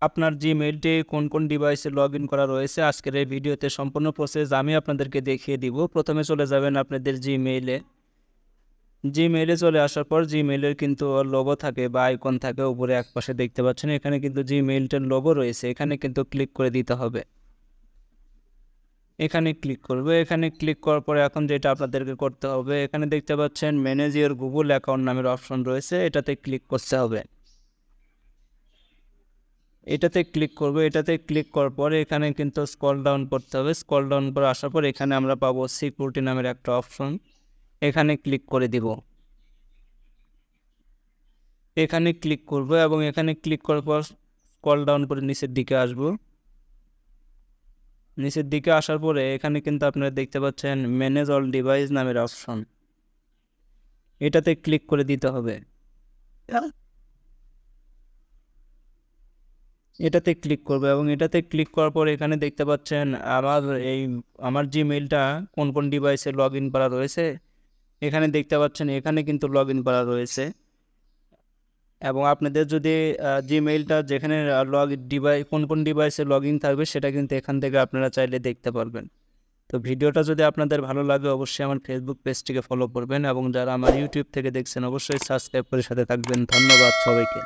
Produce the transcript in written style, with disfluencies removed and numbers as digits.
আপনার জিমেইলটি কোন কোন ডিভাইসে লগ ইন করা রয়েছে আজকের এই ভিডিওতে সম্পূর্ণ প্রসেস আমি আপনাদেরকে দেখিয়ে দিব। প্রথমে চলে যাবেন আপনাদের জিমেইলে চলে আসার পর জিমেইলের কিন্তু লোগো থাকে বা আইকন থাকে, উপরে একপাশে দেখতে পাচ্ছেন, এখানে কিন্তু জিমেইলটার লোগো রয়েছে, এখানে কিন্তু ক্লিক করে দিতে হবে। এখানে ক্লিক করবে, এখানে ক্লিক করার পরে এখন যেটা আপনাদেরকে করতে হবে, এখানে দেখতে পাচ্ছেন ম্যানেজ ইওর গুগল অ্যাকাউন্ট নামের অপশন রয়েছে, এটাতে ক্লিক করতে হবে। এটাতে ক্লিক করবে, এটাতে ক্লিক করার পরে এখানে কিন্তু স্ক্রল ডাউন করতে হবে। স্ক্রল ডাউন করে আসার পর এখানে আমরা পাবো সিকিউরিটি নামের একটা অপশন, এখানে ক্লিক করে দিব। এখানে ক্লিক করব এবং এখানে ক্লিক করার পর স্ক্রল ডাউন করে নিচের দিকে আসব। নিচের দিকে আসার পরে এখানে কিন্তু আপনারা দেখতে পাচ্ছেন ম্যানেজ অল ডিভাইস নামের অপশন, এটাতে ক্লিক করে দিতে হবে। এটাতে ক্লিক করবে এবং এটাতে ক্লিক করার পর এখানে দেখতে পাচ্ছেন আমার জিমেইলটা কোন কোন ডিভাইসে লগ ইন করা রয়েছে, এখানে দেখতে পাচ্ছেন এখানে কিন্তু লগ ইন করা রয়েছে। এবং আপনাদের যদি জিমেইলটা যেখানে কোন কোন ডিভাইসে লগ ইন থাকবে সেটা কিন্তু এখান থেকে আপনারা চাইলে দেখতে পারবেন। তো ভিডিওটা যদি আপনাদের ভালো লাগে অবশ্যই আমার ফেসবুক পেজটিকে ফলো করবেন এবং যারা আমার ইউটিউব থেকে দেখছেন অবশ্যই সাবস্ক্রাইব করে সাথে থাকবেন। ধন্যবাদ সবাইকে।